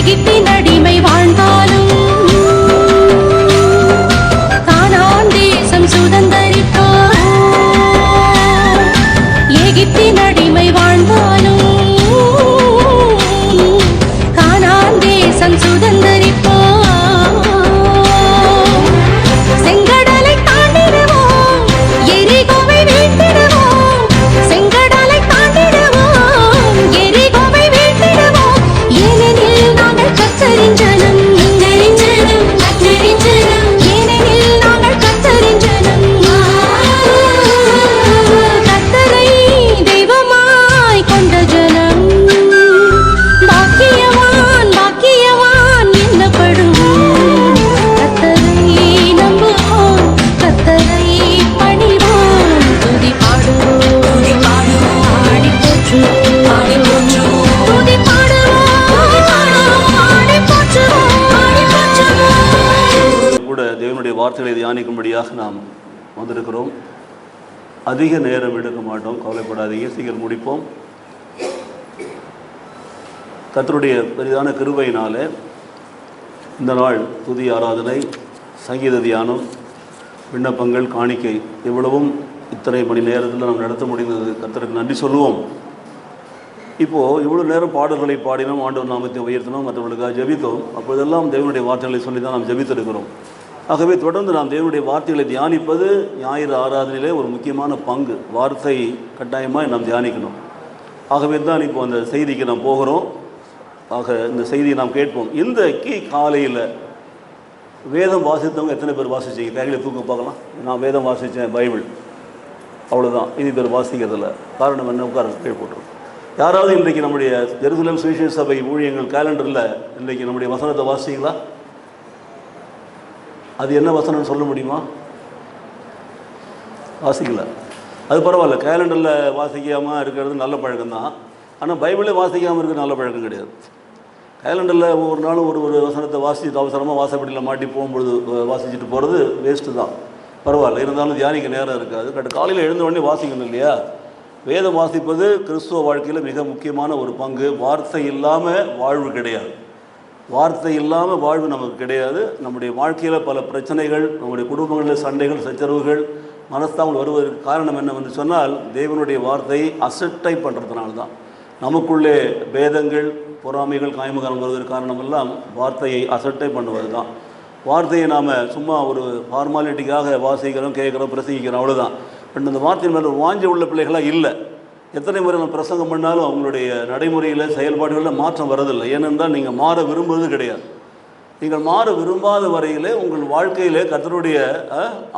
எகிப்தின் அடிமை வாழ்ந்தாலும் கானான் தேசம் சுதந்தரிப்பார். எகிப்தின் அடிமை வாழ்ந்தாலும் கானான் தேசம் சுதந்தரிப்பார். செங்கடலை தாண்டிடுவோம், எரிகோவை வீழ்த்திடுவோம். செங்கடலை தாண்டிடுவோம், எரிகோவை வீழ்த்திடுவோம். ஏனெனில் நாங்கள் கர்த்தரின் ஜனம், எங்களின் ஜனம், கர்த்தரின் ஜனம். ஏனெனில் நாங்கள் கர்த்தரின் ஜனம். கர்த்தரை தெய்வமாய் கொண்ட ஜனம். பாக்கியவான் பாக்கியவான் என்னப்படுவோம். கர்த்தரை நம்புவோம், கர்த்தரை பணிவோம். துதி பாடுவோம், பாடி போற்றுவோம், துதி பாடுவோம், பாடி போற்றுவோம். கூட தேவனுடைய வார்த்தைகளை தியானிக்கும்படியாக நாம் வந்திருக்கிறோம். அதிக நேரம் எடுக்க மாட்டோம், கவலைப்படாதீங்க, சீக்கிரம் முடிப்போம். கர்த்தருடைய பெரிதான கிருபையினாலே இந்த நாள் துதி ஆராதனை, சங்கீத தியானம், விண்ணப்பங்கள், காணிக்கை இவ்வளவும் இத்தனை மணி நேரத்தில் நாம் நடத்த முடிந்தது. கர்த்தருக்கு நன்றி சொல்லுவோம். இப்போது இவ்வளோ நேரம் பாடல்களை பாடினோம், ஆண்டவர் நாமத்தை உயர்த்தினோம், மற்றவர்களுக்காக ஜெபித்தோம். அப்போதெல்லாம் தேவனுடைய வார்த்தைகளை சொல்லி தான் நாம் ஜெபித்திருக்கிறோம். ஆகவே தொடர்ந்து நாம் தேவனுடைய வார்த்தைகளை தியானிப்பது ஞாயிறு ஆராதனையிலே ஒரு முக்கியமான பங்கு. வார்த்தை கட்டாயமாக நாம் தியானிக்கணும். ஆகவே தான் இப்போ அந்த செய்திக்கு நாம் போகிறோம். ஆக இந்த செய்தியை நாம் கேட்போம். இந்த காலையில் வேதம் வாசித்தவங்க எத்தனை பேர் வாசிச்சிங்க? கைகளை தூக்க பார்க்கலாம். நான் வேதம் வாசித்தேன், பைபிள், அவ்வளோதான். இது பேர் வாசிக்கிறதில்ல. காரணம் என்ன? உட்கார கீழ் போட்டுருவோம். யாராவது இன்றைக்கு நம்முடைய ஜெருசலேம் சுவிசேஷ சபை ஊழியங்கள் கேலண்டரில் இன்றைக்கி நம்முடைய வசனத்தை வாசிங்களா? அது என்ன வசனம்னு சொல்ல முடியுமா? வாசிக்கல. அது பரவாயில்ல, கேலண்டரில் வாசிக்காமல் இருக்கிறது நல்ல பழக்கம்தான். ஆனால் பைபிளே வாசிக்காமல் இருக்கிறது நல்ல பழக்கம் கிடையாது. கேலண்டரில் ஒவ்வொரு நாளும் ஒரு வசனத்தை வாசிச்சுட்டு அவசரமாக வாசப்படியில் மாட்டி போகும்பொழுது வாசிச்சுட்டு போகிறது வேஸ்ட்டு தான். பரவாயில்ல, இருந்தாலும் தியானிக்க நேரம் இருக்காது. காலையில் எழுந்த உடனே வாசிக்கணும் இல்லையா? வேதம் வாசிப்பது கிறிஸ்துவ வாழ்க்கையில் மிக முக்கியமான ஒரு பங்கு. வார்த்தை இல்லாமல் வாழ்வு கிடையாது. வார்த்தை இல்லாமல் வாழ்வு நமக்கு கிடையாது. நம்முடைய வாழ்க்கையில் பல பிரச்சனைகள், நம்முடைய குடும்பங்களில் சண்டைகள், சச்சரவுகள், மனஸ்தாபங்கள் வருவதற்கு காரணம் என்னவென்று சொன்னால் தேவனுடைய வார்த்தையை அசட்டை பண்ணுறதுனால தான். நமக்குள்ளே பேதங்கள், பொறாமைகள், காய்மகாரம் வருவதற்கு காரணமெல்லாம் வார்த்தையை அசட்டை பண்ணுவது தான். வார்த்தையை நாம் சும்மா ஒரு ஃபார்மாலிட்டிக்காக வாசிக்கிறோம், கேட்குறோம், பிரசங்கிக்கிறோம், அவ்வளோதான். பட் இந்த வார்த்தையின் மேலே வாஞ்சி உள்ள பிள்ளைகளாக இல்லை. எத்தனை முறை நம்ம பிரசங்கம் பண்ணாலும் அவங்களுடைய நடைமுறையில், செயல்பாடுகளில் மாற்றம் வரதில்லை. ஏனென்றால் நீங்கள் மாற விரும்புவது கிடையாது. நீங்கள் மாற விரும்பாத வரையிலே உங்கள் வாழ்க்கையிலே கர்த்தருடைய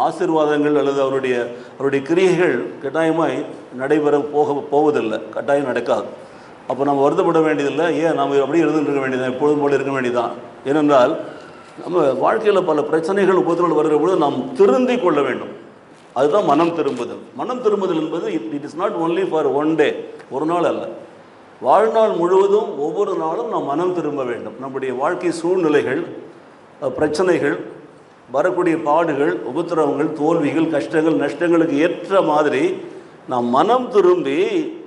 ஆசீர்வாதங்கள் அல்லது அவருடைய கிரியைகள் கட்டாயமாய் நடைபெற போவதில்லை, கட்டாயம் நடக்காது. அப்போ நம்ம வருத்தப்பட வேண்டியதில்லை. ஏன் நாம் அப்படியே இருந்துருக்க வேண்டியதான், எப்பொழுதும் போல இருக்க வேண்டியதான். ஏனென்றால் நம்ம வாழ்க்கையில் பல பிரச்சனைகள், உபத்திரங்கள் வருகிற பொழுது நாம் திருந்தி கொள்ள வேண்டும். அதுதான் மனம் திரும்புதல். மனம் திரும்புதல் என்பது it is not only for one day, ஒரு நாள் அல்ல, வாழ்நாள் முழுவதும் ஒவ்வொரு நாளும் நாம் மனம் திரும்ப வேண்டும். நம்முடைய வாழ்க்கை சூழ்நிலைகள், பிரச்சனைகள், வரக்கூடிய பாடுகள், உபத்திரவங்கள், தோல்விகள், கஷ்டங்கள், நஷ்டங்களுக்கு ஏற்ற மாதிரி நாம் மனம்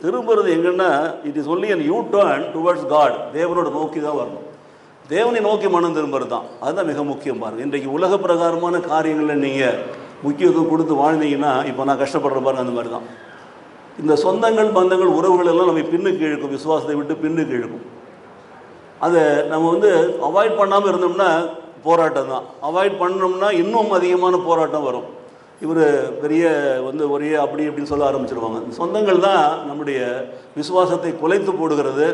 திரும்புறது எங்கன்னா it is only when you turn towards God. தேவனோட நோக்கி தான் வரணும். தேவனை நோக்கி மனம் திரும்புறது தான். அதுதான் மிக முக்கியம். பாருங்கள், இன்றைக்கு உலக பிரகாரமான காரியங்களில் நீங்கள் முக்கியத்துவம் கொடுத்து வாழ்ந்தீங்கன்னா இப்போ நான் கஷ்டப்படுற பாருங்க, அந்த மாதிரி தான். இந்த சொந்தங்கள், பந்தங்கள், உறவுகள் எல்லாம் நம்ம பின்னுக்கு இழுக்கும், விசுவாசத்தை விட்டு பின்னுக்கு இழுக்கும். அதை நம்ம அவாய்ட் பண்ணாமல் இருந்தோம்னா போராட்டம் தான். அவாய்ட் பண்ணோம்னா இன்னும் அதிகமான போராட்டம் வரும். இவர் பெரிய ஒரே அப்படி இப்படின்னு சொல்ல ஆரம்பிச்சிருவாங்க. சொந்தங்கள் தான் நம்முடைய விசுவாசத்தை குலைத்து போடுகிறது.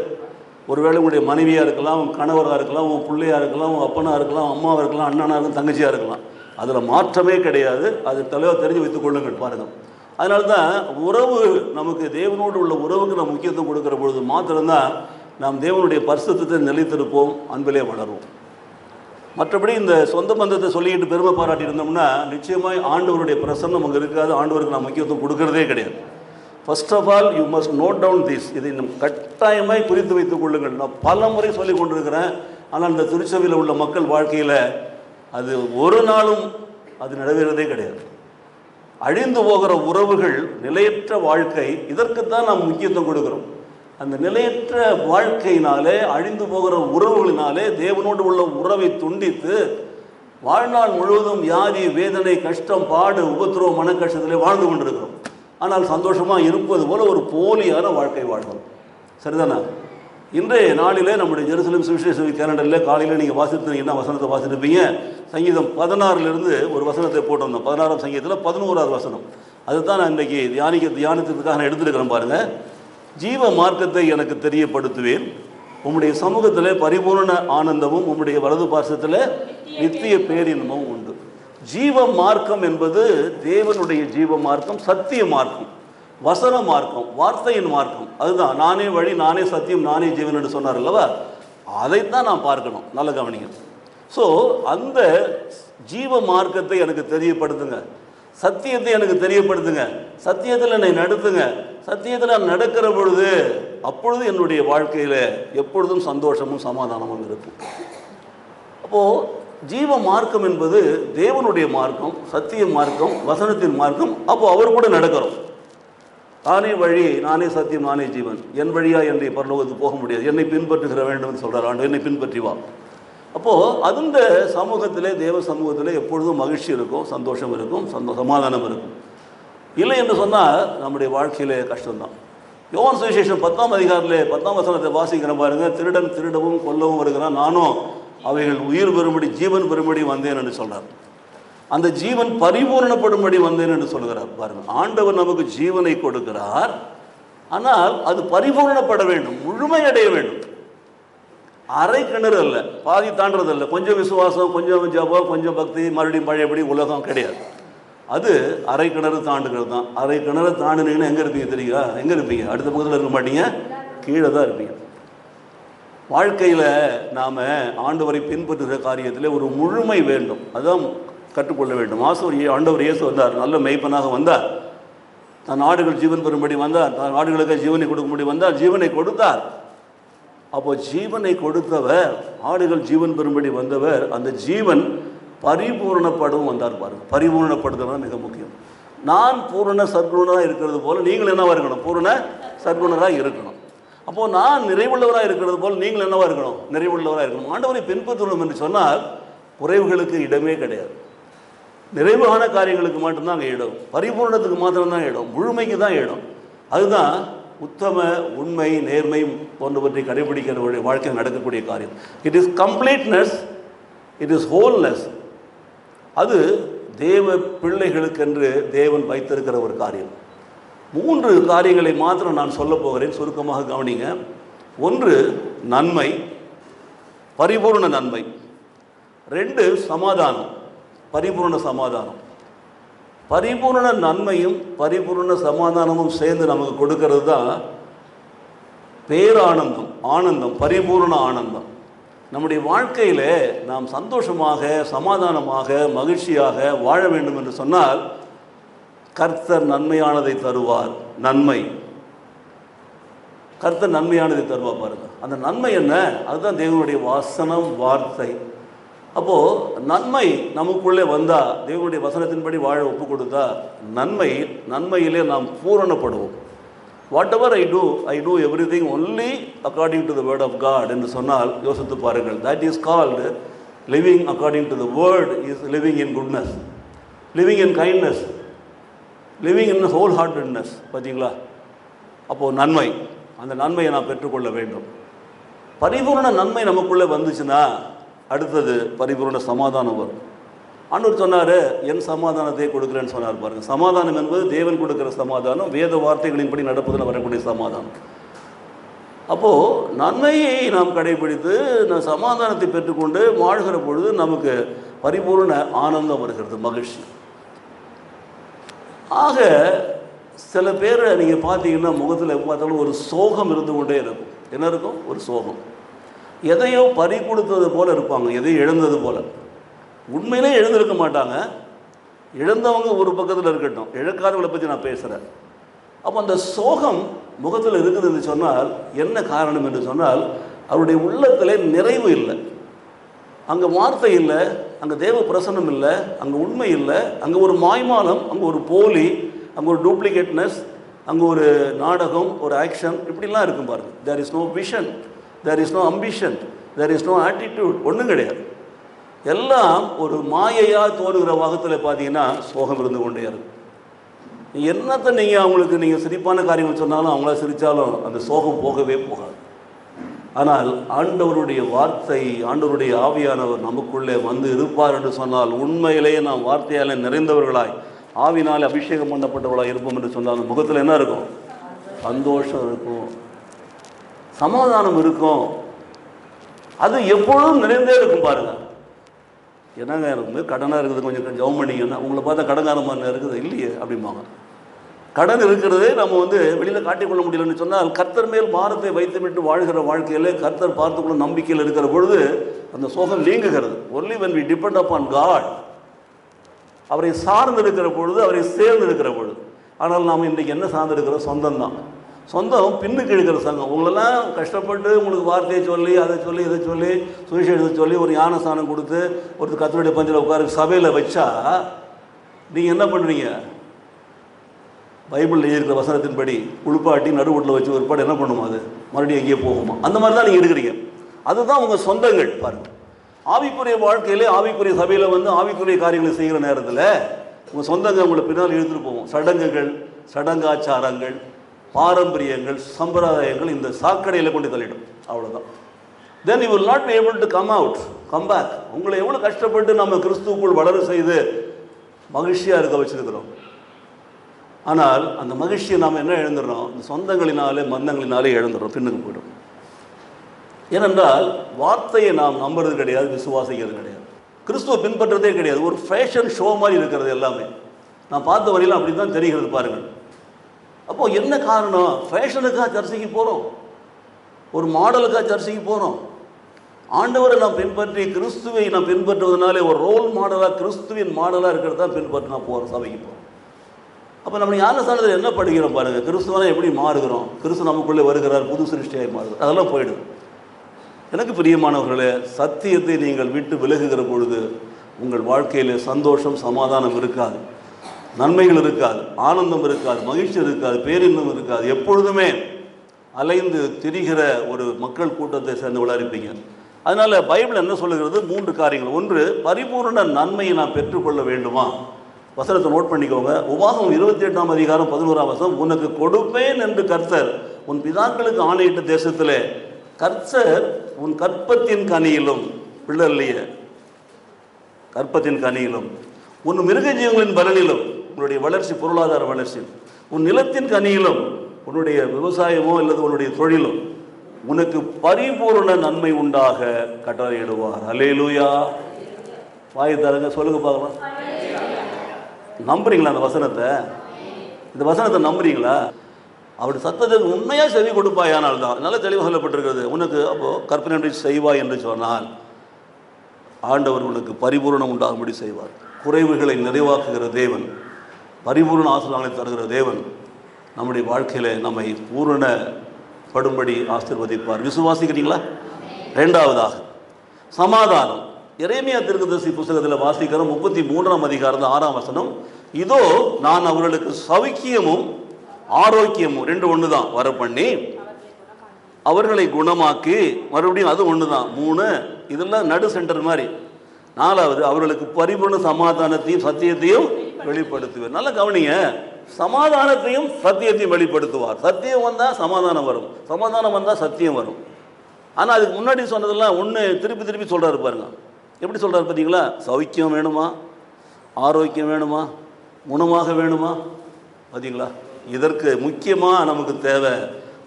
ஒருவேளை உங்களுடைய மனைவியாக இருக்கலாம், கணவராக இருக்கலாம், உங்கள் பிள்ளையாக இருக்கலாம், உங்கள் அப்பனாக இருக்கலாம், அம்மாவாக இருக்கலாம், அண்ணனாக இருக்கலாம், தங்கச்சியாக இருக்கலாம். அதில் மாற்றமே கிடையாது. அது தலைவர் தெரிஞ்சு வைத்துக் கொள்ளுங்கள். பாருங்கள், அதனால தான் உறவு, நமக்கு தேவனோடு உள்ள உறவுக்கு நம்ம முக்கியத்துவம் கொடுக்குற பொழுது மாத்திரம்தான் நாம் தேவனுடைய பரிசுத்தத்தை நிலைத்திருப்போம், அன்பிலே வளருவோம். மற்றபடி இந்த சொந்த பந்தத்தை சொல்லிக்கிட்டு பெருமை பாராட்டி இருந்தோம்னா நிச்சயமாக ஆண்டவருடைய பிரசன்னம் அங்கே இருக்காது. ஆண்டவருக்கு நான் முக்கியத்துவம் கொடுக்கறதே கிடையாது. First of all you must note down this. இதை கட்டாயமாய் குறித்து வைத்துக் கொள்ளுங்கள். நான் பல முறை சொல்லி கொண்டிருக்கிறேன். ஆனால் இந்த திருச்சபையில் உள்ள மக்கள் வாழ்க்கையில் அது ஒரு நாளும் அது நிறைவேறதே கிடையாது. அழிந்து போகிற உறவுகள், நிலையற்ற வாழ்க்கை, இதற்குத்தான் நாம் முக்கியத்துவம் கொடுக்குறோம். அந்த நிலையற்ற வாழ்க்கையினாலே, அழிந்து போகிற உறவுகளினாலே தேவனோடு உள்ள உறவை துண்டித்து வாழ்நாள் முழுவதும் வியாதி, வேதனை, கஷ்டம், பாடு, உபத்திரவம், மன கஷ்டத்திலே வாழ்ந்து கொண்டிருக்கிறோம். ஆனால் சந்தோஷமாக இருப்பது போல ஒரு போலியான வாழ்க்கை வாழ்கிறோம். சரிதானே? இன்றைய நாளிலே நம்முடைய ஜெருசலேம் சுவிசேஷ கேலண்டரில் காலையில் நீங்கள் வாசித்தீங்கன்னா வசனத்தை வாசித்திருப்பீங்க. சங்கீதம் 16 ஒரு வசனத்தை போட்டிருந்தோம். 16ஆம் சங்கீதத்தில் 11வது வசனம். அதுதான் நான் இன்றைக்கி தியானத்திற்காக நான் எடுத்துருக்கிறேன். பாருங்கள், ஜீவ மார்க்கத்தை எனக்கு தெரியப்படுத்துவேன், உம்முடைய சமூகத்தில் பரிபூர்ண ஆனந்தமும் உம்முடைய வலது பார்சத்தில் நித்திய பேரின்பமும் உண்டு. ஜீவ மார்க்கம் என்பது தேவனுடைய ஜீவ மார்க்கம், சத்திய மார்க்கம், வசன மார்க்கம், வார்த்தையின் மார்க்கம். அதுதான் நானே வழி, நானே சத்தியம், நானே ஜீவன் என்று சொன்னார் அல்லவா? அதைத்தான் நான் பார்க்கணும். நல்ல கவனிங்க. ஸோ அந்த ஜீவ மார்க்கத்தை எனக்கு தெரியப்படுத்துங்க, சத்தியத்தை எனக்கு தெரியப்படுத்துங்க, சத்தியத்தில் என்னை நடத்துங்க. சத்தியத்தில் நான் நடக்கிற பொழுது அப்பொழுது என்னுடைய வாழ்க்கையில் எப்பொழுதும் சந்தோஷமும் சமாதானமும் இருக்கும். அப்போது ஜீவ மார்க்கம் என்பது தேவனுடைய மார்க்கம், சத்திய மார்க்கம், வசனத்தின் மார்க்கம். அப்போது அவர் கூட நடக்கிறோம். நானே வழி, நானே சத்தியம், நானே ஜீவன், என் வழியா என்னை பரலோகத்துக்கு போக முடியாது, என்னை பின்பற்றுகிற வேண்டும் என்று சொல்கிறார் ஆண்டு. என்னை பின்பற்றி வா. அப்போது அந்த சமூகத்திலே, தேவ சமூகத்திலே எப்பொழுதும் மகிழ்ச்சி இருக்கும், சந்தோஷம் இருக்கும், சமாதானம் இருக்கும். இல்லை என்று சொன்னால் நம்முடைய வாழ்க்கையிலே கஷ்டம்தான். யோவான் சுவிசேஷம் 10ஆம் அதிகாரத்திலே 10ஆம் வசனத்தை வாசிக்கிற பாருங்க. திருடன் திருடவும் கொல்லவும் வருகிறான், நானும் அவைகள் உயிர் பெறும்படி, ஜீவன் பெறும்படி வந்தேன் என்று சொல்கிறார். அந்த ஜீவன் பரிபூர்ணப்படும்படி வந்தேன் என்று சொல்கிறார். பாருங்கள், ஆண்டவர் நமக்கு ஜீவனை கொடுக்கிறார், ஆனால் அது பரிபூர்ணப்பட வேண்டும், முழுமையடைய வேண்டும். அரை கிணறு அல்ல, பாதி தாண்டது அல்ல, கொஞ்சம் விசுவாசம், கொஞ்சம் ஜபம், கொஞ்சம் பக்தி, மறுபடியும் பழையபடி உலகம் கிடையாது. அது அரை கிணறு தாண்டுகிறது தான். அரை கிணறு தாண்டினீங்கன்னா எங்கே இருப்பீங்க தெரியுங்களா? எங்கே இருப்பீங்க? அடுத்த பக்கத்தில் இருக்க மாட்டீங்க, கீழே தான் இருப்பீங்க. வாழ்க்கையில் நாம் ஆண்டவரை பின்பற்றுகிற காரியத்தில் ஒரு முழுமை வேண்டும், அதுதான் கற்றுக்கொள்ள வேண்டும். ஆண்டவர் இயேசு வந்தார், நல்ல மெய்ப்பனாக வந்தார், தன் ஆடுகள் ஜீவன் பெறும்படி வந்தார், தன் ஆடுகளுக்கு ஜீவனை கொடுக்கும்படி வந்தார், ஜீவனை கொடுத்தார். அப்போ ஜீவனை கொடுத்தவர், ஆடுகள் ஜீவன் பெறும்படி வந்தவர், அந்த ஜீவன் பரிபூர்ணப்படவும் வந்தார். பாருங்க, பரிபூர்ணப்படுத்துறது மிக முக்கியம். நான் பூரண சர்க்குணராக இருக்கிறது போல் நீங்கள் என்னவா இருக்கணும்? பூரண சர்க்குணராக இருக்கணும். அப்போது நான் நிறைவுள்ளவராக இருக்கிறது போல் நீங்கள் என்னவா இருக்கணும்? நிறைவுள்ளவராக இருக்கணும். ஆண்டவரை பின்பற்றணும் என்று சொன்னால் குறைவுகளுக்கு இடமே கிடையாது. நிறைவான காரியங்களுக்கு மட்டும்தான் அங்கே இடம், பரிபூர்ணத்துக்கு மாத்திரம்தான் இடம், முழுமைக்கு தான் இடம். அதுதான் உத்தம, உண்மை, நேர்மை போன்றவற்றை கடைபிடிக்கிற வாழ்க்கையில் நடக்கக்கூடிய காரியம். It is completeness, it is wholeness. அது தேவ பிள்ளைகளுக்கென்று தேவன் வைத்திருக்கிற ஒரு காரியம். 3 காரியங்களை மாத்திரம் நான் சொல்ல போகிறேன், சுருக்கமாக கவனிங்க. 1 நன்மை, பரிபூர்ண நன்மை. 2 சமாதானம், பரிபூர்ண சமாதானம். பரிபூர்ண நன்மையும் பரிபூர்ண சமாதானமும் சேர்ந்து நமக்கு கொடுக்கறது தான் பேரானந்தம், ஆனந்தம், பரிபூர்ண ஆனந்தம். நம்முடைய வாழ்க்கையில் நாம் சந்தோஷமாக, சமாதானமாக, மகிழ்ச்சியாக வாழ வேண்டும் என்று சொன்னால் கர்த்தர் நன்மையானதை தருவார். நன்மை, கர்த்தர் நன்மையானதை தருவார். பாருங்கள், அந்த நன்மை என்ன? அதுதான் தேவனுடைய வசனம், வார்த்தை. அப்போது நன்மை நமக்குள்ளே வந்தால், தேவனுடைய வசனத்தின்படி வாழ ஒப்பு கொடுத்தா நன்மையிலே நாம் பூரணப்படுவோம். Whatever I do everything only according to the word of God என்று சொன்னால் யோசித்து பாருங்கள். That is called living according to the word. Is living in goodness, living in kindness, living in wholeheartedness. பார்த்தீங்களா? அப்போது நன்மை, அந்த நன்மையை நான் பெற்றுக்கொள்ள வேண்டும். பரிபூர்ண நன்மை நமக்குள்ளே வந்துச்சுன்னா அடுத்தது பரிபூர்ண சமாதானம் வரும். ஆண்டவர் சொன்னார், என் சமாதானத்தை கொடுக்குறேன்னு சொன்னார். பாருங்கள், சமாதானம் என்பது தேவன் கொடுக்குற சமாதானம், வேத வார்த்தைகளின்படி நடப்பதில் வரக்கூடிய சமாதானம். அப்போது நன்மையை நாம் கடைபிடித்து சமாதானத்தை பெற்றுக்கொண்டு வாழ்கிற பொழுது நமக்கு பரிபூர்ண ஆனந்தம் வருகிறது, மகிழ்ச்சி. ஆக சில பேர் நீங்கள் பார்த்தீங்கன்னா முகத்தில் எப்போ பார்த்தாலும் ஒரு சோகம் இருந்து கொண்டே இருக்கும். என்ன இருக்கும்? ஒரு சோகம். எதையோ பறி கொடுத்தது போல் இருப்பாங்க, எதையோ இழந்தது போல். உண்மையிலே எழுந்திருக்க மாட்டாங்க. இழந்தவங்க ஒரு பக்கத்தில் இருக்கட்டும், இழக்காதவங்களை பற்றி நான் பேசுகிறேன். அப்போ அந்த சோகம் முகத்தில் இருக்குது என்று சொன்னால் என்ன காரணம் என்று சொன்னால் அவருடைய உள்ளத்தில் நிறைவு இல்லை, அங்கே வார்த்தை இல்லை, அங்கே தேவ பிரசன்னம் இல்லை, அங்கே உண்மை இல்லை, அங்கே ஒரு மாய்மாலம், அங்கே ஒரு போலி, அங்கே ஒரு டூப்ளிகேட்னஸ், அங்கே ஒரு நாடகம், ஒரு ஆக்ஷன், இப்படிலாம் இருக்கும் பாருங்கள். There is no vision, there is no ambition, there is no attitude, ஒன்றும் கிடையாது. எல்லாம் ஒரு மாயையாக தோணுகிற வகத்தில் பார்த்தீங்கன்னா சோகம் இருந்து கொண்டே இருக்கும். என்னத்தை நீங்கள் அவங்களுக்கு நீங்கள் சிரிப்பான காரியங்கள் சொன்னாலும், அவங்கள சிரித்தாலும் அந்த சோகம் போகவே போகாது. ஆனால் ஆண்டவருடைய வார்த்தை, ஆண்டவருடைய ஆவியானவர் நமக்குள்ளே வந்து இருப்பார் என்று சொன்னால், உண்மையிலேயே நாம் வார்த்தையால் நிறைந்தவர்களாய் ஆவினால் அபிஷேகம் பண்ணப்பட்டவர்களாக இருப்போம் என்று சொன்னால், முகத்தில் என்ன இருக்கும்? சந்தோஷம் இருக்கும், சமாதானம் இருக்கும். அது எப்பொழுதும் நிறைந்தே இருக்கும். பாருங்க, என்னங்க இருந்து கடனாக இருக்குது, கொஞ்சம் ஜெபம் பண்ணிங்கன்னா, உங்களை பார்த்தா கடன்காரமாக இருக்குது இல்லையே அப்படிம்பாங்க. கடன் இருக்கிறதே நம்ம வெளியில் காட்டிக்கொள்ள முடியலன்னு சொன்னால், கர்த்தர் மேல் பாரத்தை வைத்துவிட்டு வாழ்கிற வாழ்க்கையில் கர்த்தர் பார்த்துக்கொள்ள நம்பிக்கையில் இருக்கிற பொழுது அந்த சோகம் நீங்குகிறது. Only when we depend upon God, அவரை சார்ந்து இருக்கிற பொழுது, அவரை சேர்ந்து இருக்கிற பொழுது. ஆனால் நாம் இன்றைக்கு என்ன சார்ந்து இருக்கிறோம்? சொந்தம் தான். சொந்தம் பின்னுக்கு இழுக்கிற சங்கம். உங்களெல்லாம் கஷ்டப்பட்டு உங்களுக்கு வார்த்தையை சொல்லி, அதை சொல்லி, இதை சொல்லி, சுவிசேஷத்தை சொல்லி, ஒரு ஞான ஸ்நானம் கொடுத்து, ஒருத்தர் கர்த்தருடைய பந்தியில் உட்கார சபையில் வச்சா நீங்கள் என்ன பண்ணுறீங்க? பைபிளில் இருக்கிற வசனத்தின்படி குளிப்பாட்டி நடுவுட்டில் வச்சு ஒரு பாடு என்ன பண்ணுமா? அது மறுபடியும் எங்கேயே போகுமா? அந்த மாதிரி தான் நீங்கள் இருக்கிறீங்க. அதுதான் உங்கள் சொந்தங்கள். பாருங்கள், ஆவிக்குரிய வாழ்க்கையிலே, ஆவிக்குரிய சபையில் ஆவிக்குரிய காரியங்களை செய்கிற நேரத்தில் உங்கள் சொந்தங்கள் உங்களை பின்னால் இழுத்துட்டு போவோம். சடங்குகள், சடங்காச்சாரங்கள், பாரம்பரியங்கள், சம்பிரதாயங்கள் இந்த சாக்கடையில் கொண்டு தள்ளிடும். அவ்வளோதான். Then you will not be able to come back. உங்களை எவ்வளோ கஷ்டப்பட்டு நம்ம கிறிஸ்துவுக்குள் வளர செய்து மகிழ்ச்சியாக இருக்க வச்சுருக்கிறோம். ஆனால் அந்த மகிழ்ச்சியை நாம் என்ன இழந்துடுறோம்? இந்த சொந்தங்களினாலே, மந்தங்களினாலே இழந்துடுறோம், பின்னுக்கு போய்டும். ஏனென்றால் வார்த்தையை நாம் நம்புறது கிடையாது, விசுவாசிக்கிறது கிடையாது, கிறிஸ்துவ பின்பற்றதே கிடையாது. ஒரு ஃபேஷன் ஷோ மாதிரி இருக்கிறது எல்லாமே. நான் பார்த்த வரையில் அப்படி தான் தெரிகிறது. பாருங்கள், அப்போது என்ன காரணம்? ஃபேஷனுக்காக சர்ச்சைக்கு போகிறோம், ஒரு மாடலுக்காக சர்ச்சைக்கு போகிறோம். ஆண்டவரை நாம் பின்பற்றி, கிறிஸ்துவை நாம் பின்பற்றுவதனாலே ஒரு ரோல் மாடலாக, கிறிஸ்துவின் மாடலாக இருக்கிறது தான் பின்பற்றி நான் போகிறோம், சபைக்கு போகிறோம். அப்போ நம்ம ஞானஸ்தானத்தில் என்ன படிக்கிறோம் பாருங்கள்? கிறிஸ்துவனை எப்படி மாறுகிறோம்? கிறிஸ்து நமக்குள்ளே வருகிறார், புது சிருஷ்டியாய் மாறுகிறார், அதெல்லாம் போயிடுது. எனக்கு பிரியமானவர்களே, சத்தியத்தை நீங்கள் விட்டு விலகுகிற பொழுது உங்கள் வாழ்க்கையில் சந்தோஷம், சமாதானம் இருக்காது, நன்மைகள் இருக்காது, ஆனந்தம் இருக்காது, மகிழ்ச்சி இருக்காது, பேரின்பம் இருக்காது. எப்பொழுதுமே அலைந்து திரிகிற ஒரு மக்கள் கூட்டத்தை சேர்ந்தவளாக இருப்பீங்க. அதனால் பைபிள் என்ன சொல்லுகிறது? 3 காரியங்கள். ஒன்று, பரிபூர்ண நன்மையை நான் பெற்றுக்கொள்ள வேண்டுமா? வசனத்தை நோட் பண்ணிக்கோங்க. உபாகமம் 28ஆம் அதிகாரம் 11ஆம் வசனம், உனக்கு கொடுப்பேன் என்று கர்த்தர் உன் பிதாக்களுக்கு ஆணையிட்ட தேசத்திலே கர்த்தர் உன் கற்பத்தின் கனியிலும், பிள்ளை இல்லையே, கற்பத்தின் கனியிலும், உன் மிருக ஜீவங்களின் பலனிலும், உன்னுடைய வளர்ச்சி, பொருளாதார வளர்ச்சி, உன் நிலத்தின் கனியிலும், உன்னுடைய விவசாயமோ அல்லது உன்னுடைய தொழிலும் உனக்கு பரிபூர்ண நன்மை உண்டாக கட்டளையிடுவார். அல்லேலூயா. வாய் தரங்க, சொல்லுங்க பார்க்கலாம். நம்புறீங்களா அந்த வசனத்தை? இந்த வசனத்தை நம்புறீங்களா? அவருடைய சத்தத்துக்கு உண்மையாக செவி கொடுப்பாயானால் தான். நல்ல தெளிவாக சொல்லப்பட்டிருக்கிறது. உனக்கு அப்போது கற்பனை செய்வாய் என்று சொன்னால் ஆண்டவர் உனக்கு பரிபூர்ணம் உண்டாகும்படி செய்வார். குறைவுகளை நிறைவாக்குகிற தேவன், பரிபூர்ண ஆசீர்வாதங்களை தருகிற தேவன் நம்முடைய வாழ்க்கையில் நம்மை பூரணப்படும்படி ஆசீர்வதிப்பார். விசுவாசிக்கிறீங்களா? 2வதாக சமாதானம். எரேமியா தீர்க்கதரிசி புத்தகத்தில் வாசிக்கிறோம், 33ஆம் அதிகாரம் 6ஆம் வசனம், இதோ நான் அவர்களுக்கு சௌக்கியமும் ஆரோக்கியமும், 2 ஒன்று தான், வர பண்ணி அவர்களை குணமாக்கி, மறுபடியும் அது ஒன்று தான், 3 இதெல்லாம் நடு சென்டர் மாதிரி. 4வது, அவர்களுக்கு பரிபூர்ண சமாதானத்தையும் சத்தியத்தையும் வெளிப்படுத்துவார். நல்லா கவனிங்க, சமாதானத்தையும் சத்தியத்தையும் வெளிப்படுத்துவார். சத்தியம் வந்தால் சமாதானம் வரும், சமாதானம் வந்தால் சத்தியம் வரும். ஆனால் அதுக்கு முன்னாடி சொன்னதெல்லாம் ஒன்று திருப்பி திருப்பி சொல்கிறாரு பாருங்க. எப்படி சொல்கிறாரு பார்த்தீங்களா? சௌக்கியம் வேணுமா, ஆரோக்கியம் வேணுமா, குணமாக வேணுமா? பார்த்தீங்களா? இதற்கு முக்கியமாக நமக்கு தேவை,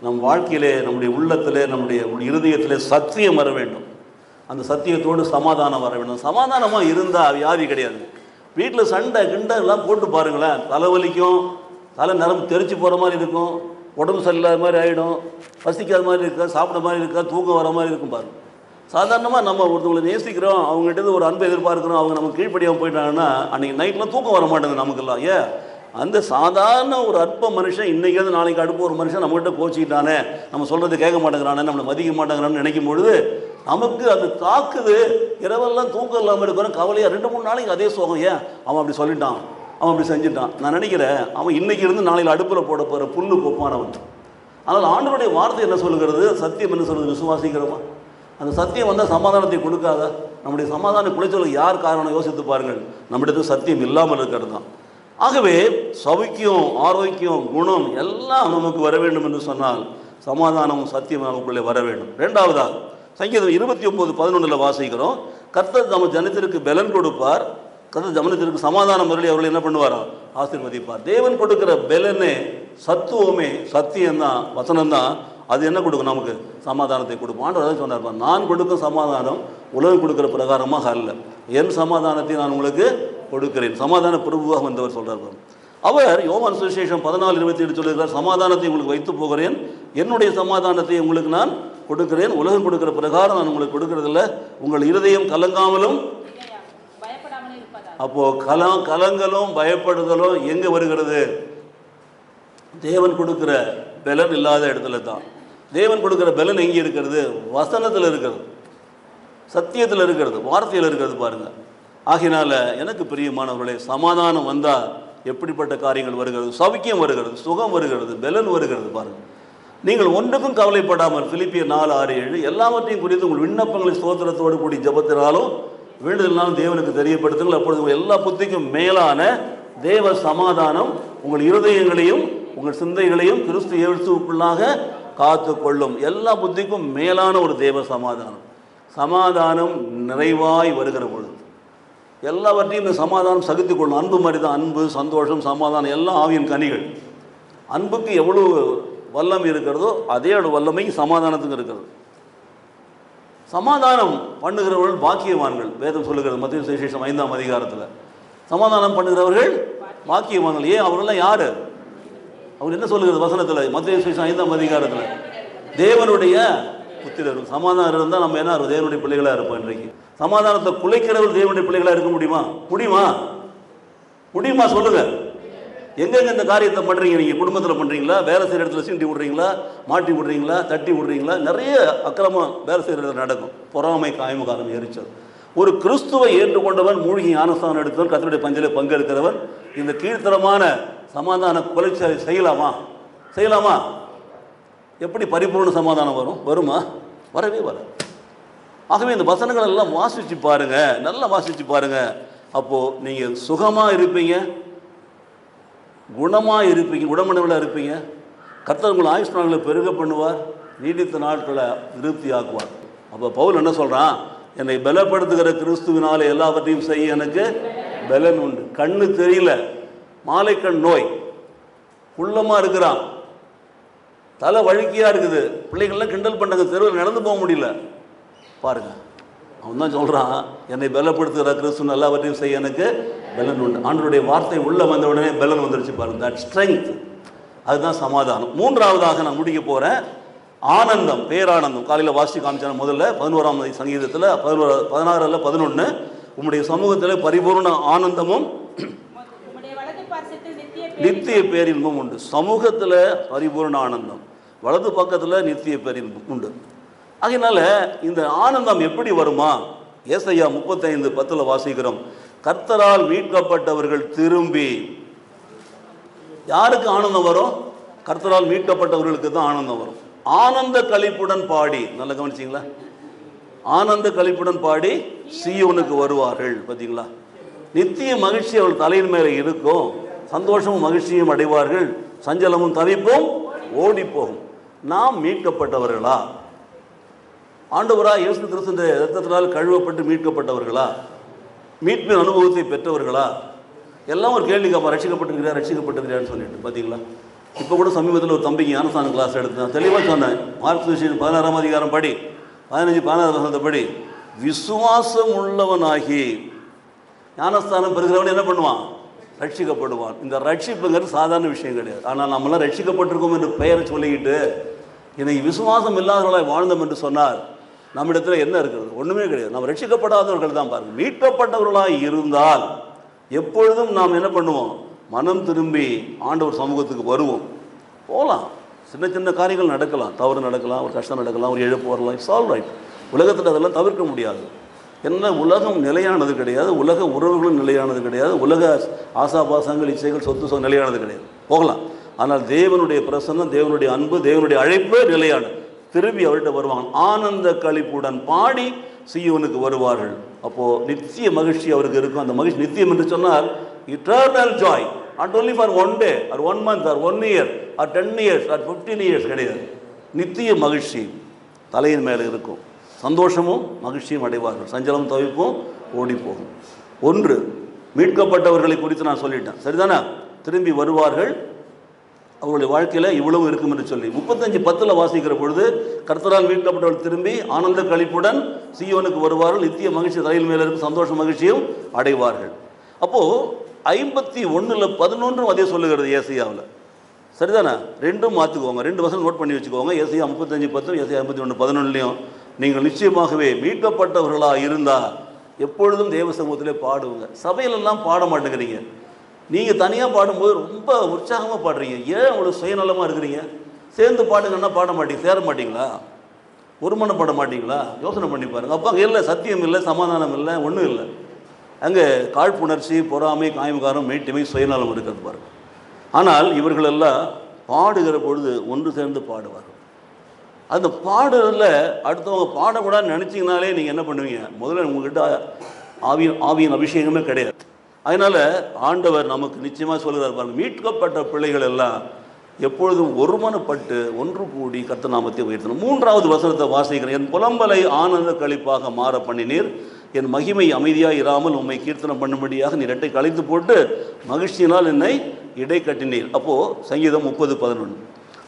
நம் வாழ்க்கையிலே, நம்முடைய உள்ளத்திலே, நம்முடைய இருதயத்திலே சத்தியம் வர வேண்டும். அந்த சத்தியத்தோடு சமாதானம் வர வேண்டும். சமாதானமாக இருந்தால் வியாதி கிடையாது. வீட்டில் சண்டை கிண்டை எல்லாம் போட்டு பாருங்களேன், தலைவலிக்கும், தலை நரம்பு தெரிச்சு போகிற மாதிரி இருக்கும், உடம்பு சரியில்லாத மாதிரி ஆகிடும், பசிக்காத மாதிரி இருக்கா, சாப்பிட மாதிரி இருக்கா, தூக்கம் வர மாதிரி இருக்கும். பாருங்கள், சாதாரணமாக நம்ம ஒருத்தவங்களை நேசிக்கிறோம், அவங்ககிட்ட ஒரு அன்பை எதிர்பார்க்குறோம், அவங்க நம்ம கீழ்ப்படியாமல் போயிட்டாங்கன்னா அன்றைக்கி நைட்லாம் தூக்கம் வர மாட்டேங்குது நமக்கெல்லாம். ஏன்? அந்த சாதாரண ஒரு அற்ப மனுஷன் இன்றைக்கி நாளைக்கு அடுப்பு ஒரு மனுஷன் நம்மகிட்ட கோச்சிக்கிட்டானே, நம்ம சொல்கிறது கேட்க மாட்டேங்கிறானே, நம்மளை மதிக்க மாட்டேங்கிறான்னு நினைக்கும் பொழுது நமக்கு அது தாக்குது. இரவெல்லாம் தூக்கம் இல்லாமல் இருக்கிறோம், கவலையாக 2-3 நாளைக்கு அதே சோகம். ஏன்? அவன் அப்படி சொல்லிட்டான், அவன் அப்படி செஞ்சுட்டான். நான் நினைக்கிறேன் அவன் இன்னைக்கு இருந்து நாளையில் அடுப்பில் போட போகிற புல்லு கொப்பானவன். ஆனால் ஆண்டவருடைய வார்த்தை என்ன சொல்லுகிறது? சத்தியம் என்ன சொல்கிறது? விசுவாசிக்கிறோமா? அந்த சத்தியம் வந்தால் சமாதானத்தை கொடுக்காதா? நம்முடைய சமாதான குலைச்சலுக்கு யார் காரணம் யோசித்து பாருங்கள். நம்மிடத்தில் சத்தியம் இல்லாமல் இருக்கிறது தான். ஆகவே சௌக்கியம், ஆரோக்கியம், குணம் எல்லாம் நமக்கு வர வேண்டும் என்று சொன்னால் சமாதானமும் சத்தியம் நமக்குள்ளே வர வேண்டும். ரெண்டாவதாக சங்கீதம் 29:11 வாசிக்கிறோம், கர்த்தர் நம்ம ஜனத்திற்கு பலன் கொடுப்பார், கர்த்தர் ஜனத்திற்கு சமாதானம் மறுபடி அவர்கள் என்ன பண்ணுவாரோ ஆசீர்வதிப்பார். தேவன் கொடுக்கிற பலனே சத்துவமே சத்தியம்தான், வசனம்தான். அது என்ன கொடுக்கும்? நமக்கு சமாதானத்தை கொடுக்கும். ஆண்டவர் சொன்னார், நான் கொடுக்கும் சமாதானம் உலகம் கொடுக்குற பிரகாரமாக அல்ல, என் சமாதானத்தை நான் உங்களுக்கு கொடுக்கிறேன். சமாதான பிரபுவாக வந்தவர் சொல்றார். அவர் யோவான் சுவிசேஷம் 14:27 சொல்லுகிறார், சமாதானத்தை உங்களுக்கு வைத்து போகிறேன், என்னுடைய சமாதானத்தை உங்களுக்கு நான் கொடுக்கிறேன், உலகம் கொடுக்கிற பிரகாரம் நான் உங்களுக்கு கொடுக்கறதில்ல, உங்கள் இருதயம் கலங்காமலும். அப்போ கலங்கலும் பயப்படுதலும் எங்க வருகிறது? தேவன் கொடுக்கிற பலன் இல்லாத இடத்துல தான். தேவன் கொடுக்கிற பலன் எங்கே இருக்கிறது? வசனத்தில் இருக்கிறது, சத்தியத்தில் இருக்கிறது, வார்த்தையில் இருக்கிறது. பாருங்க. ஆகினால எனக்கு பிரியமானவர்களே, சமாதானம் வந்தால் எப்படிப்பட்ட காரியங்கள் வருகிறது? சௌக்கியம் வருகிறது, சுகம் வருகிறது, பலன் வருகிறது. பாருங்கள், நீங்கள் ஒன்றுக்கும் கவலைப்படாமல் பிலிப்பியர் 4:6-7 எல்லாவற்றையும் குறித்து உங்கள் விண்ணப்பங்களை ஸ்தோத்திரத்தோடு கூடி ஜெபத்தினாலும் வேண்டுதல்னாலும் தேவனுக்கு தெரியப்படுத்துங்கள், அப்பொழுது உங்கள் எல்லா புத்திக்கும் மேலான தேவ சமாதானம் உங்கள் இருதயங்களையும் உங்கள் சிந்தைகளையும் கிறிஸ்து இயேசுவுக்குள்ளாக காத்து கொள்ளும். எல்லா புத்திக்கும் மேலான ஒரு தேவ சமாதானம். சமாதானம் நிறைவாய் வருகிற பொழுது எல்லாவற்றையும் இந்த சமாதானம் சகித்து கொள்ளும். அன்பு மாதிரி தான். அன்பு, சந்தோஷம், சமாதானம் எல்லாம் ஆவியின் கனிகள். அன்புக்கு எவ்வளவு வல்லமை இருக்கிறதோ அதே வல்லமை சமாதானத்துக்கு இருக்கிறது. சமாதானம் பண்ணுகிறவர்கள் பாக்கியவான்கள். வேதம் சொல்லுகிறது மத்தேயு சுவிசேஷம் 5ஆம் அதிகாரத்தில், சமாதானம் பண்ணுகிறவர்கள் பாக்கியவான்கள். ஏன்? அவர்களெல்லாம் யாரு? அவர் என்ன சொல்லுகிறது வசனத்தில்? மத்தேயு சுவிசேஷம் 5ஆம் அதிகாரத்தில், தேவனுடைய புத்திரர்கள். சமாதானம் இருந்தால் நம்ம என்ன இருக்கும்? தேவனுடைய பிள்ளைகளாக இருப்போம். இன்றைக்கு சமாதானத்தை குலைக்கிறவர்கள் தேவனுடைய பிள்ளைகளாக இருக்க முடியுமா? முடியுமா? முடியுமா? சொல்லுங்க. எங்கெங்க இந்த காரியத்தை பண்ணுறீங்க? நீங்கள் குடும்பத்தில் பண்ணுறீங்களா? வேலை செய்கிற இடத்துல சீண்டி விட்றீங்களா? மாட்டி விட்றீங்களா? தட்டி விட்றீங்களா? நிறைய அக்கிரமம் வேலை செய்கிற இடத்துல நடக்கும். பொறாமை, காயமுகாரம், எரிச்சல். ஒரு கிறிஸ்துவை ஏற்றுக்கொண்டவன், மூழ்கி ஞானஸ்தானம் எடுத்தவன், கர்த்தருடைய பஞ்சிலே பங்கெடுக்கிறவன் இந்த கீழ்த்தரமான சமாதான கொலைச்சலை செய்யலாமா? செய்யலாமா? எப்படி பரிபூர்ண சமாதானம் வரும்? வருமா? வரவே வர. ஆகவே இந்த வசனங்கள் எல்லாம் வாசிச்சு பாருங்க, நல்லா வாசிச்சு பாருங்க. அப்போ நீங்க சுகமா இருப்பீங்க, குணமா இருப்பீங்க, குணமனவில் இருப்பீங்க. கர்த்தர் உங்கள் ஆயுஷ் நாட்களை பெருக பண்ணுவார், நீடித்த நாட்களை திருப்தி ஆக்குவார். அப்போ பவுல் என்ன சொல்றான்? என்னை பலப்படுத்துகிற கிறிஸ்துவினாலே எல்லாவற்றையும் செய்ய எனக்கு பலன் உண்டு. கண்ணு தெரியல, மாலைக்கண் நோய், குள்ளமா இருக்கிறான், தலை வழுக்கியா இருக்குது, பிள்ளைகள்லாம் கிண்டல் பண்ணாங்க, தெருவில் நடந்து போக முடியல. பாருங்க, அவன் தான் சொல்றான், என்னை பலப்படுத்துகிற கிறிஸ்து எல்லாவற்றையும் செய்ய எனக்கு பலன் உண்டு. ஆண்டவருடைய வார்த்தை உள்ள வந்த உடனே பலன் வந்துருச்சு. பாருங்க, தட் ஸ்ட்ரெங்க். அதுதான் சமாதானம். மூன்றாவதாக நான் முடிக்க போறேன், ஆனந்தம், பேரானந்தம். காலையில் வாசி காமிச்சான முதல்ல 11ஆம் சங்கீதத்தில் 16-11 உம்முடைய சமூகத்தில் பரிபூர்ண ஆனந்தமும் நித்திய பேரின்பம் உண்டு. சமூகத்தில் பரிபூர்ண ஆனந்தம், வலது பக்கத்தில் நித்திய பேரின்பம் உண்டு. அதனால இந்த ஆனந்தம் எப்படி வருமா? ஏசாயா 35:10 வாசிக்கிறோம், கர்த்தரால் மீட்கப்பட்டவர்கள் திரும்பி. யாருக்கு ஆனந்தம் வரும்? கர்த்தரால் மீட்கப்பட்டவர்களுக்கு தான் ஆனந்தம் வரும். ஆனந்த களிப்புடன் பாடி, நல்லா கவனிச்சிங்களா? ஆனந்த களிப்புடன் பாடி சீயோனுக்கு வருவார்கள். பார்த்தீங்களா? நித்திய மகிழ்ச்சி அவள் தலையின் மேலே இருக்கும், சந்தோஷமும் மகிழ்ச்சியும் அடைவார்கள், சஞ்சலமும் தவிப்பும் ஓடி போகும். நாம் மீட்கப்பட்டவர்களா? ஆண்டவரா இயேசு கிறிஸ்துவின் இரத்தத்தினால் கழுவப்பட்டு மீட்கப்பட்டவர்களா? மீட்பின் அனுபவத்தை பெற்றவர்களா? எல்லாம் ஒரு கேள்வி கேட்பா, ரட்சிக்கப்பட்டிருக்கிறான்னு சொல்லிட்டு. பார்த்தீங்களா? இப்போ கூட சமீபத்தில் ஒரு தம்பிக்கு ஞானஸ்தானம் கிளாஸ் எடுத்தேன், தெளிவாக சொன்னேன். மார்க் சுவிசேஷம் 16ஆம் அதிகாரம் படி, 15-16 படி, விசுவாசம் உள்ளவனாகி ஞானஸ்தானம் பெறுகிறவன் என்ன பண்ணுவான்? ரட்சிக்கப்படுவான். இந்த ரட்சிப்புங்கிறது சாதாரண விஷயம் கிடையாது. ஆனால் நம்மளாம் ரட்சிக்கப்பட்டிருக்கோம் என்று பெயரை சொல்லிக்கிட்டு இன்னைக்கு விசுவாசம் இல்லாதவர்களாக வாழ்ந்தோம் என்று சொன்னார், நம்மிடத்தில் என்ன இருக்கிறது? ஒன்றுமே கிடையாது. நம்ம ரட்சிக்கப்படாதவர்கள் தான். பாருங்கள், மீட்கப்பட்டவர்களாக இருந்தால் எப்பொழுதும் நாம் என்ன பண்ணுவோம்? மனம் திரும்பி ஆண்டவர் சமூகத்துக்கு வருவோம். போகலாம், சின்ன சின்ன காரியங்கள் நடக்கலாம், தவறு நடக்கலாம், ஒரு கஷ்டம் நடக்கலாம், ஒரு இழப்பு வரலாம். It's all right. உலகத்தில் அதெல்லாம் தவிர்க்க முடியாது. என்ன உலகம் நிலையானது கிடையாது, உலக உறவுகளும் நிலையானது கிடையாது, உலக ஆசாபாசங்கள் இச்சைகள் சொத்து நிலையானது கிடையாது, போகலாம். ஆனால் தேவனுடைய பிரசன்னம், தேவனுடைய அன்பு, தேவனுடைய அழைப்பு நிலையானது. திரும்பி அவர்கிட்ட வருவாங்க, ஆனந்த களிப்புடன் பாடி சீயோனுக்கு வருவார்கள். அப்போது நித்திய மகிழ்ச்சி அவருக்கு இருக்கும். அந்த மகிழ்ச்சி நித்தியம் என்று சொன்னால் eternal joy, not only for 1 day or 1 month or 1 year or 10 years or 15 years கிடையாது. நித்திய மகிழ்ச்சி தலையின் மேலே இருக்கும். சந்தோஷமும் மகிழ்ச்சியும் அடைவார்கள், சஞ்சலம் தவிப்பும் ஓடி போகும். ஒன்று, மீட்கப்பட்டவர்களை குறித்து நான் சொல்லிட்டேன், சரிதானே? திரும்பி வருவார்கள், அவருடைய வாழ்க்கையில் இவ்வளவு இருக்கும் என்று சொல்லி 35:10 வாசிக்கிற பொழுது, கர்த்தரால் மீட்கப்பட்டவர்கள் திரும்பி ஆனந்த களிப்புடன் சீயோனுக்கு வருவார்கள், நித்திய மகிழ்ச்சி தலையில் மேலே இருக்கும், சந்தோஷ மகிழ்ச்சியும் அடைவார்கள். அப்போது 51:11 அதே சொல்லுகிறது ஏசாயாவில், சரிதானே? ரெண்டும் மாற்றுக்குவாங்க, 2 வசனம் நோட் பண்ணி வச்சுக்கோங்க. ஏசாயா 35:10, ஏசாயா 51:11 நீங்கள் நிச்சயமாகவே மீட்கப்பட்டவர்களாக இருந்தால் எப்பொழுதும் தேவ சமூகத்திலே பாடுவங்க. சபையிலெல்லாம் பாட மாட்டேங்கிறீங்க, நீங்கள் தனியாக பாடும்போது ரொம்ப உற்சாகமாக பாடுறீங்க. ஏன் அவ்வளோ சுயநலமாக இருக்கிறீங்க? சேர்ந்து பாடுங்கன்னா பாட மாட்டீங்க, சேர மாட்டிங்களா? ஒருமனப்பட மாட்டிங்களா? யோசனை பண்ணி பாருங்கள். அப்போ அங்கே இல்லை, சத்தியம் இல்லை, சமாதானம் இல்லை, ஒன்றும் இல்லை. அங்கே காழ்ப்புணர்ச்சி, பொறாமை, காயமகாரம், மேட்டிமை, சுயநலம் இருக்கிறது பாருங்கள். ஆனால் இவர்களெல்லாம் பாடுகிற பொழுது ஒன்று சேர்ந்து பாடுவார்கள். அந்த பாடுறதில் அடுத்தவங்க பாடக்கூடாதுன்னு நினச்சிங்கனாலே நீங்கள் என்ன பண்ணுவீங்க? முதல்ல உங்கள்கிட்ட ஆவியின் அபிஷேகமே கிடையாது. அதனால் ஆண்டவர் நமக்கு நிச்சயமாக சொல்கிறார் பாருங்கள், மீட்கப்பட்ட பிள்ளைகள் எல்லாம் எப்பொழுதும் ஒருமனப்பட்டு ஒன்று கூடி கர்த்தர் நாமத்தை உயர்த்தணும். 3வது வசனத்தை வாசிக்கிறேன். என் புலம்பலை ஆனந்த களிப்பாக மாற பண்ணினீர், என் மகிமை அமைதியாக இராமல் உம்மை கீர்த்தனம் பண்ணும்படியாக நீ இரட்டை கழித்து போட்டு மகிழ்ச்சியினால் என்னை இடை கட்டினீர். அப்போது சங்கீதம் 30:11,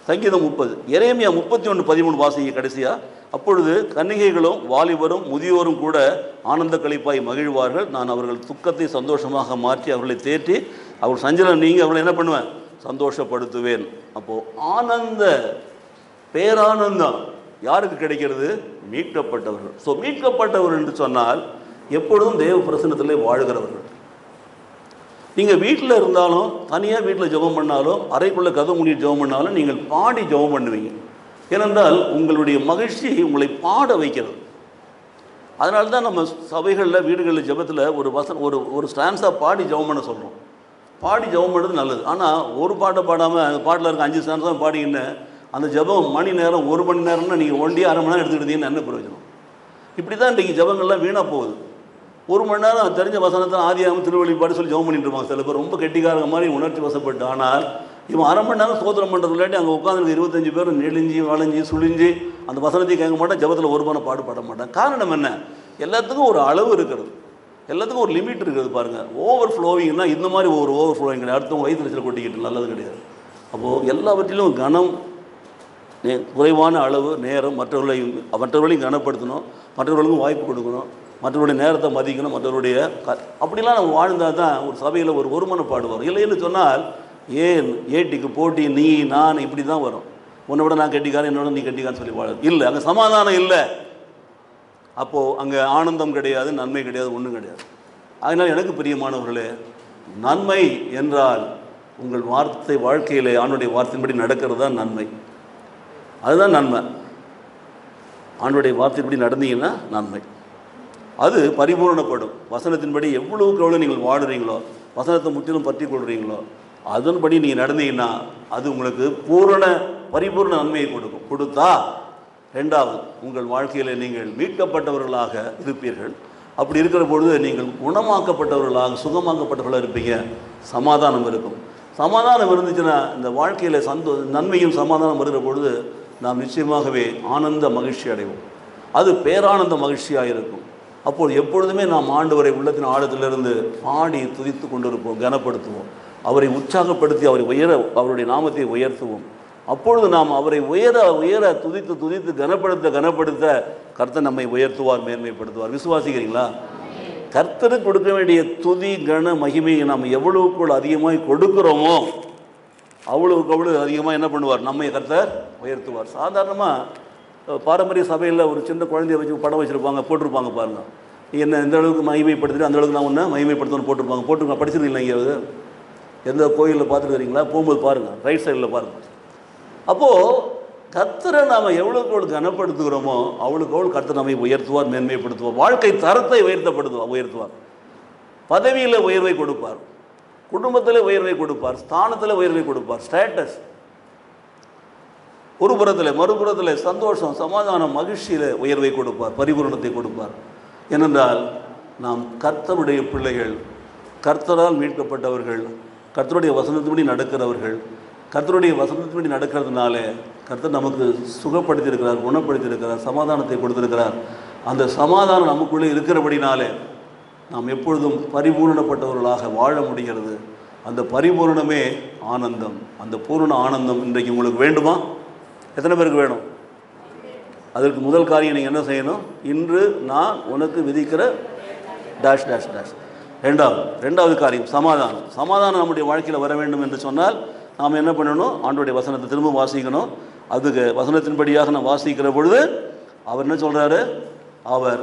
சங்கீதம் 30, எரேமியா 31:13 வாசிக்க கடைசியாக. அப்பொழுது கன்னிகைகளும் வாலிபரும் முதியோரும் கூட ஆனந்த களிப்பாய் மகிழ்வார்கள், நான் அவர்கள் துக்கத்தை சந்தோஷமாக மாற்றி அவர்களை தேற்றி அவர் சஞ்சலம் நீங்கி அவர்களை என்ன பண்ணுவேன்? சந்தோஷப்படுத்துவேன். அப்போது ஆனந்த பேரானந்தம் யாருக்கு கிடைக்கிறது? மீட்கப்பட்டவர்கள். ஸோ மீட்கப்பட்டவர்கள் என்று சொன்னால் எப்பொழுதும் தேவ பிரசன்னத்திலே வாழ்கிறவர்கள். நீங்கள் வீட்டில் இருந்தாலும், தனியாக வீட்டில் ஜெபம் பண்ணாலும், அறைக்குள்ளே கதை மூடிட்டு ஜெபம் பண்ணாலும் நீங்கள் பாடி ஜெபம் பண்ணுவீங்க. ஏனென்றால் உங்களுடைய மகிழ்ச்சி உங்களை பாட வைக்கிறது. அதனால தான் நம்ம சபைகளில், வீடுகளில் ஜெபத்தில் ஒரு ஸ்டான்ஸாக பாடி ஜெபம் பண்ண சொல்கிறோம். பாடி ஜெபம் பண்ணுறது நல்லது. ஆனால் ஒரு பாட்டை பாடாமல் அந்த பாட்டில் இருக்க 5 ஸ்டான்ஸாக பாடிக்கின்னு அந்த ஜெபம் மணி நேரம் 1 மணி நேரம்னா நீங்கள் ஒண்டி 1/2 மணி நேரம் எடுத்துக்கிட்டீங்கன்னு என்ன பிரயோஜனம்? இப்படி தான் இன்றைக்கி ஜெபங்கள்லாம் வீணாக போகுது. 1 மணி நேரம் தெரிஞ்ச வசனத்தை ஆதியாகமம் திருவெளிப்பாடு சொல்லி ஜெபம் பண்ணிட்டு இருப்பாங்க. சில பேர் ரொம்ப கெட்டிக்காரங்க மாதிரி உணர்ச்சி வசப்பட்டு. ஆனால் இவன் 1/2 மணி நேரம் ஸ்தோத்திரம் பண்ணுறது இல்லாட்டி அங்கே உட்காந்துருக்கு 25 பேர் நெளிஞ்சி வளைஞ்சி சுழிஞ்சி அந்த வசனத்தையும் கேட்க மாட்டான், ஜெபத்தில் ஒரு மன பாடுபட மாட்டான். காரணம் என்ன? எல்லாத்துக்கும் ஒரு அளவு இருக்கிறது, எல்லாத்துக்கும் ஒரு லிமிட் இருக்கிறது. பாருங்கள், ஓவர் ஃப்ளோவிங்னா இந்த மாதிரி ஒரு ஓவர் ஃப்ளோவிங் கிடையாது. அடுத்தவங்க வயிற்றுல கொட்டிக்கிட்டு நல்லது கிடையாது. அப்போது எல்லாவற்றிலும் கனம், குறைவான அளவு, நேரம், மற்றவர்களையும் கனப்படுத்தணும், மற்றவர்களுக்கும் வாய்ப்பு கொடுக்கணும், மற்றவருடைய நேரத்தை மதிக்கணும், மற்றவருடைய அப்படிலாம் நம்ம வாழ்ந்தால் தான் ஒரு சபையில் ஒரு ஒருமனப்பாடு வரும். இல்லைன்னு சொன்னால் ஏன் ஏட்டிக்கு போட்டி, நீ நான் இப்படி தான் வரும். உன்னை விட நான் கெட்டிக்காரன், என்னோட நீ கெட்டிக்கான்னு சொல்லி வாழ இல்லை. அங்கே சமாதானம் இல்லை. அப்போது அங்கே ஆனந்தம் கிடையாது, நன்மை கிடையாது, ஒன்றும் கிடையாது. அதனால் எனக்கு பிரியமானவர்களே, நன்மை என்றால் உங்கள் வாழ்க்கையிலே ஆண்டுடைய வார்த்தையின்படி நடக்கிறது தான் நன்மை. அதுதான் நன்மை. ஆண்டுடைய வார்த்தையின்படி நடந்தீங்கன்னா நன்மை, அது பரிபூர்ணப்படும். வசனத்தின்படி எவ்வளவுக்கு எவ்வளோ நீங்கள் வாடுறீங்களோ, வசனத்தை முற்றிலும் பற்றி கொள்கிறீங்களோ, அதன்படி நீங்கள் நடந்தீங்கன்னா அது உங்களுக்கு பரிபூர்ண நன்மையை கொடுத்தா 2வது உங்கள் வாழ்க்கையில் நீங்கள் மீட்கப்பட்டவர்களாக இருப்பீர்கள். அப்படி இருக்கிற பொழுது நீங்கள் குணமாக்கப்பட்டவர்களாக, சுகமாக்கப்பட்டவர்களாக இருப்பீங்க. சமாதானம் இருக்கும். சமாதானம் இருந்துச்சுன்னா இந்த வாழ்க்கையில் நன்மையும் சமாதானம் வருகிற பொழுது நாம் நிச்சயமாகவே ஆனந்த மகிழ்ச்சி அடைவோம். அது பேரானந்த மகிழ்ச்சியாக இருக்கும். அப்போது எப்பொழுதுமே நாம் ஆண்டவரை உள்ளத்தின் ஆழத்திலிருந்து பாடி துதித்து கொண்டிருப்போம், கனப்படுத்துவோம், அவரை உற்சாகப்படுத்தி அவருடைய நாமத்தை உயர்த்துவோம். அப்பொழுது நாம் அவரை உயர துதித்து கனப்படுத்த கர்த்தர் நம்மை உயர்த்துவார், மேன்மைப்படுத்துவார். விசுவாசிக்கிறீங்களா? கர்த்தருக்கு கொடுக்க வேண்டிய துதி கன மகிமையை நாம் எவ்வளவுக்குள் அதிகமாக கொடுக்குறோமோ அவ்வளவுக்கு அதிகமாக என்ன பண்ணுவார்? நம்மை கர்த்தர் உயர்த்துவார். சாதாரணமாக பாரம்பரிய சபையில் ஒரு சின்ன குழந்தைய வச்சு படம் வச்சுருப்பாங்க, போட்டிருப்பாங்க. பாருங்கள், என்ன எந்த அளவுக்கு மகிமைப்படுத்துட்டு அந்த அளவுக்கு நான் ஒன்று மகிமைப்படுத்தணும்னு போட்டிருப்பாங்க. படிச்சிருக்கீங்களா? எங்கேயாவது எந்த கோயிலில் பார்த்துருக்கிறீங்களா? போகும்போது பாருங்கள், ரைட் சைடில் பாருங்கள். அப்போது கர்த்தரை நாம் எவ்வளோக்கு எவ்வளோ கனப்படுத்துகிறோமோ அவ்வளோக்கு அவ்வளோ கர்த்தர் நம்மை உயர்த்துவார், மேன்மைப்படுத்துவார், வாழ்க்கை தரத்தை உயர்த்துவார். பதவியில் உயர்வை கொடுப்பார், குடும்பத்தில் உயர்வை கொடுப்பார், ஸ்தானத்தில் உயர்வை கொடுப்பார், ஸ்டேட்டஸ் ஒரு புறத்தில், மறுபுறத்தில் சந்தோஷம், சமாதானம், மகிழ்ச்சியில் உயர்வை கொடுப்பார், பரிபூரணத்தை கொடுப்பார். ஏனென்றால் நாம் கர்த்தருடைய பிள்ளைகள், கர்த்தரால் மீட்கப்பட்டவர்கள், கர்த்தருடைய வசனத்தின்படி நடக்கிறவர்கள். கர்த்தருடைய வசனத்தின்படி நடக்கிறதுனால கர்த்தர் நமக்கு சுகப்படுத்தியிருக்கிறார், குணப்படுத்தியிருக்கிறார், சமாதானத்தை கொடுத்திருக்கிறார். அந்த சமாதானம் நமக்குள்ளே இருக்கிறபடினாலே நாம் எப்பொழுதும் பரிபூரணப்பட்டவர்களாக வாழ முடிகிறது. அந்த பரிபூரணமே ஆனந்தம். அந்த பூரண ஆனந்தம் இன்றைக்கு உங்களுக்கு வேண்டுமா? எத்தனை பேருக்கு வேணும்? அதற்கு முதல் காரியம் நீங்கள் என்ன செய்யணும்? இன்று நான் உனக்கு விதிக்கிற டேஷ் டேஷ் டேஷ். ரெண்டாவது காரியம் சமாதானம். சமாதானம் நம்முடைய வாழ்க்கையில் வர வேண்டும் என்று சொன்னால் நாம் என்ன பண்ணணும்? ஆண்டவருடைய வசனத்தை திரும்ப வாசிக்கணும். அதுக்கு வசனத்தின்படியாக நான் வாசிக்கிற பொழுது அவர் என்ன சொல்கிறாரு? அவர்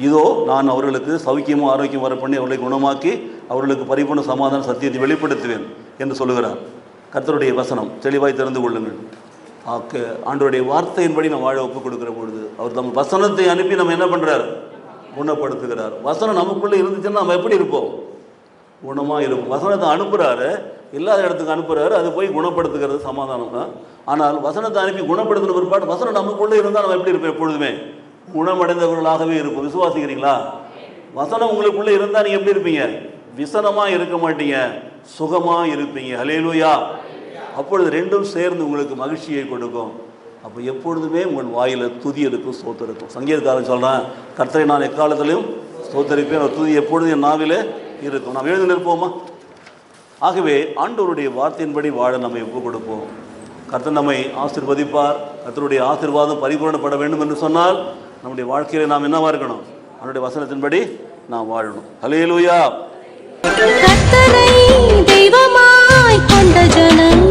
இதோ நான் அவர்களுக்கு சௌக்கியமும் ஆரோக்கியம் வர பண்ணி அவர்களை குணமாக்கி அவர்களுக்கு பரிபூர்ண சமாதான சத்தியத்தை வெளிப்படுத்துவேன் என்று சொல்லுகிறார். கர்த்தருடைய வசனம் தெளிவாய் தெரிந்து கொள்ளுங்கள். ஆண்டவருடைய வார்த்தையின்படி நம்ம வாழ ஒப்புக் கொடுக்குற பொழுது அவர் நம்ம வசனத்தை அனுப்பி நம்ம என்ன பண்ணுறார்? குணப்படுத்துகிறார். வசனம் நமக்குள்ளே இருந்துச்சுன்னா நம்ம எப்படி இருப்போம்? குணமாக இருக்கும். வசனத்தை அனுப்புகிறாரு, இல்லாத இடத்துக்கு அனுப்புகிறாரு, அது போய் குணப்படுத்துகிறது, சமாதானம் தான். ஆனால் வசனத்தை அனுப்பி குணப்படுத்தின பிற்பாடு வசனம் நமக்குள்ளே இருந்தால் நம்ம எப்படி இருப்போம்? எப்பொழுதுமே குணமடைந்தவர்களாகவே இருப்போம். விசுவாசிக்கிறீங்களா? வசனம் உங்களுக்குள்ளே இருந்தால் நீங்கள் எப்படி இருப்பீங்க? விசனமாக இருக்க மாட்டீங்க, சுகமாக இருப்பீங்க. ஹல்லேலூயா. அப்பொழுது ரெண்டும் சேர்ந்து உங்களுக்கு மகிழ்ச்சியை கொடுக்கும். அப்போ எப்பொழுதுமே உங்கள் வாயில் துதி இருக்கும், ஸ்தோத்திரம் இருக்கும். சங்கீதக்காரன் சொல்கிறேன், கர்த்தரை நான் எக்காலத்திலையும் ஸ்தோத்தரிப்பேன், துதி எப்பொழுதும் என் நாவிலே இருக்கும். நாம் எழுந்து நிற்போமா? ஆகவே ஆண்டவருடைய வார்த்தையின்படி வாழ நம்மை ஒப்புக் கொடுப்போம். கர்த்தர் நம்மை ஆசீர்வதிப்பார். கர்த்தருடைய ஆசீர்வாதம் பரிபூரணப்பட வேண்டும் என்று சொன்னால் நம்முடைய வாழ்க்கையில் நாம் என்னவா இருக்கணும்? அவருடைய வசனத்தின்படி நாம் வாழணும். ஹல்லேலூயா. கர்த்தரை தெய்வமாய் கொண்ட ஜனம்